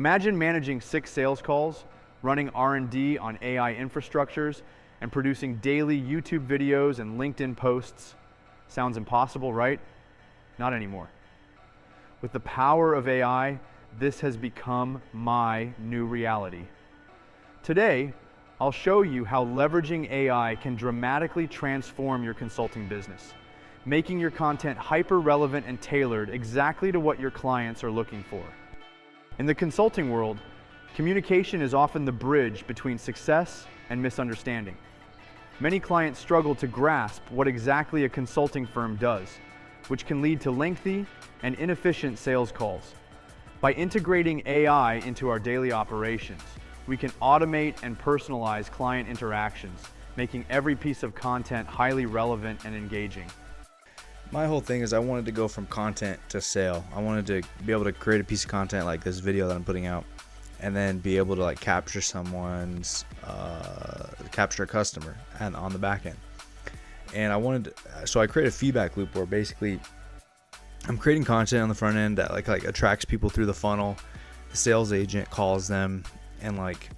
Imagine managing 6 sales calls, running R&D on AI infrastructures, and producing daily YouTube videos and LinkedIn posts. Sounds impossible, right? Not anymore. With the power of AI, this has become my new reality. Today, I'll show you how leveraging AI can dramatically transform your consulting business, making your content hyper-relevant and tailored exactly to what your clients are looking for. In the consulting world, communication is often the bridge between success and misunderstanding. Many clients struggle to grasp what exactly a consulting firm does, which can lead to lengthy and inefficient sales calls. By integrating AI into our daily operations, we can automate and personalize client interactions, making every piece of content highly relevant and engaging. My whole thing is I wanted to go from content to sale. I wanted to be able to create a piece of content like this video that I'm putting out, and then be able to like capture capture a customer and on the back end. And so I create a feedback loop where basically I'm creating content on the front end that like attracts people through the funnel. The sales agent calls them and like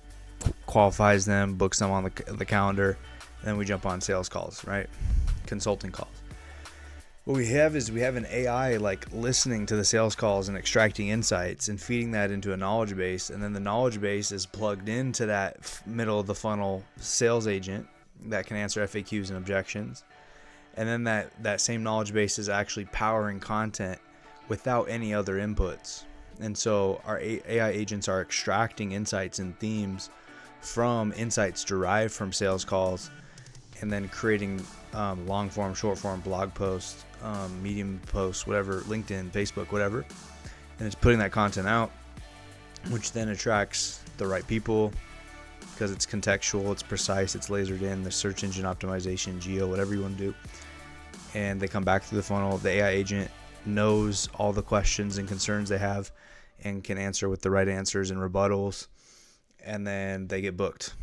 qualifies them, books them on the calendar, and then we jump on sales calls, right? Consulting calls. What we have an AI like listening to the sales calls and extracting insights and feeding that into a knowledge base, and then the knowledge base is plugged into that middle of the funnel sales agent that can answer FAQs and objections, and then that same knowledge base is actually powering content without any other inputs. And so our AI agents are extracting insights and themes from insights derived from sales calls, and then creating long form, short form blog posts, Medium posts, whatever, LinkedIn, Facebook, whatever. And it's putting that content out, which then attracts the right people because it's contextual, it's precise, it's lasered in, the search engine optimization, geo, whatever you want to do. And they come back through the funnel. The AI agent knows all the questions and concerns they have and can answer with the right answers and rebuttals, and then they get booked,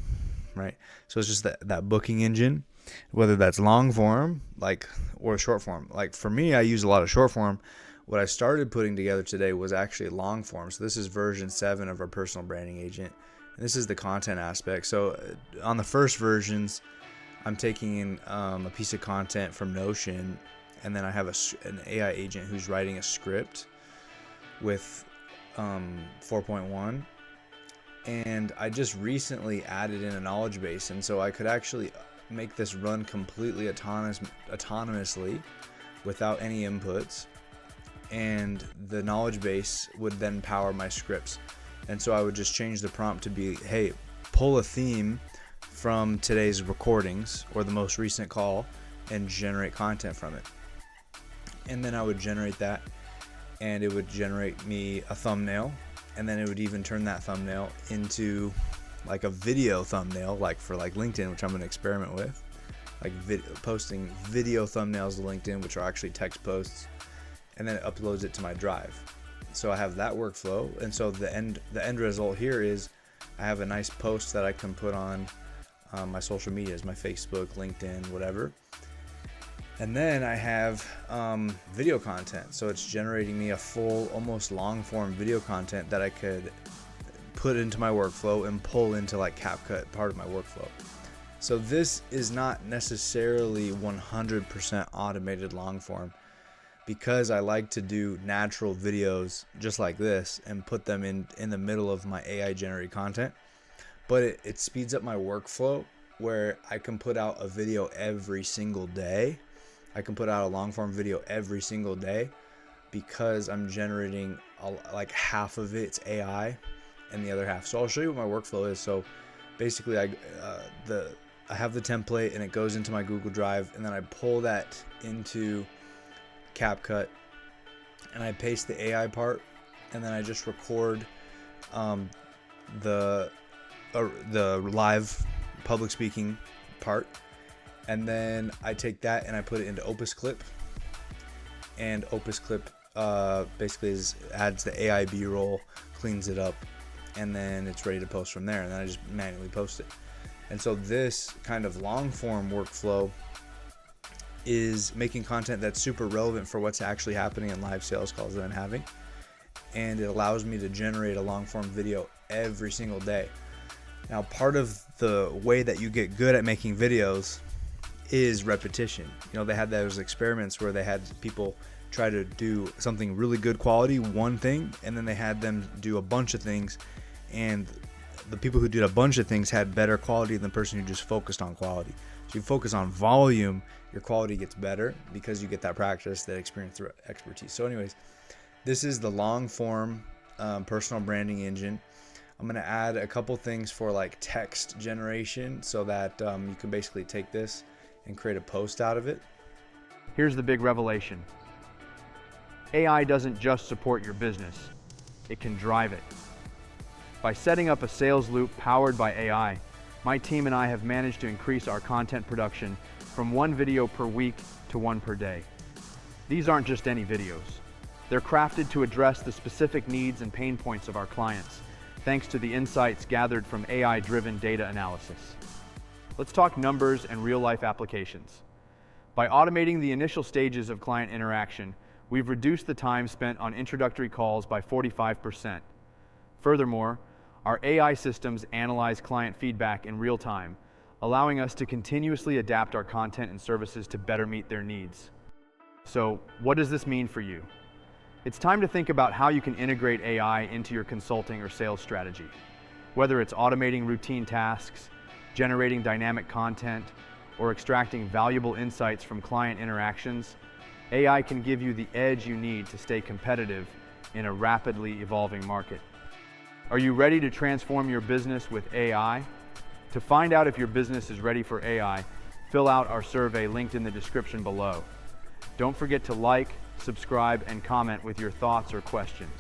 right? So it's just that booking engine, whether that's long form or short form. Like for me, I use a lot of short form. What I started putting together today was actually long form. So this is version 7 of our personal branding agent, and this is the content aspect. So on the first versions, I'm taking in a piece of content from Notion, and then I have an AI agent who's writing a script with 4.1, and I just recently added in a knowledge base, and so I could actually make this run completely autonomously without any inputs, and the knowledge base would then power my scripts. And so I would just change the prompt to be, hey, pull a theme from today's recordings or the most recent call and generate content from it. And then I would generate that, and it would generate me a thumbnail, and then it would even turn that thumbnail into like a video thumbnail, like for like LinkedIn, which I'm going to experiment with, like posting video thumbnails to LinkedIn, which are actually text posts, and then it uploads it to my drive. So I have that workflow, and so the end result here is I have a nice post that I can put on my social medias, my Facebook, LinkedIn, whatever. And then I have video content, so it's generating me a full, almost long form video content that I could put into my workflow and pull into like CapCut, part of my workflow. So this is not necessarily 100% automated long form, because I like to do natural videos just like this and put them in the middle of my AI generated content. But it speeds up my workflow where I can put out a video every single day. I can put out a long form video every single day because I'm generating like half of it's AI and the other half. So I'll show you what my workflow is. So basically I have the template and it goes into my Google Drive, and then I pull that into CapCut and I paste the AI part, and then I just record the live public speaking part, and then I take that and I put it into Opus Clip, and Opus Clip basically adds the AI B-roll, cleans it up, and then it's ready to post from there, and then I just manually post it. And so this kind of long form workflow is making content that's super relevant for what's actually happening in live sales calls that I'm having, and it allows me to generate a long form video every single day. Now, part of the way that you get good at making videos is repetition. They had those experiments where they had people try to do something really good quality, one thing, and then they had them do a bunch of things, and the people who did a bunch of things had better quality than the person who just focused on quality. So you focus on volume, your quality gets better because you get that practice, that experience through expertise. So anyways, this is the long form personal branding engine. I'm going to add a couple things for like text generation so that you can basically take this and create a post out of it. Here's the big revelation. AI doesn't just support your business, it can drive it. By setting up a sales loop powered by AI, my team and I have managed to increase our content production from 1 video per week to 1 per day. These aren't just any videos. They're crafted to address the specific needs and pain points of our clients, thanks to the insights gathered from AI-driven data analysis. Let's talk numbers and real-life applications. By automating the initial stages of client interaction, we've reduced the time spent on introductory calls by 45%. Furthermore, our AI systems analyze client feedback in real time, allowing us to continuously adapt our content and services to better meet their needs. So, what does this mean for you? It's time to think about how you can integrate AI into your consulting or sales strategy. Whether it's automating routine tasks, generating dynamic content, or extracting valuable insights from client interactions, AI can give you the edge you need to stay competitive in a rapidly evolving market. Are you ready to transform your business with AI? To find out if your business is ready for AI, fill out our survey linked in the description below. Don't forget to like, subscribe, and comment with your thoughts or questions.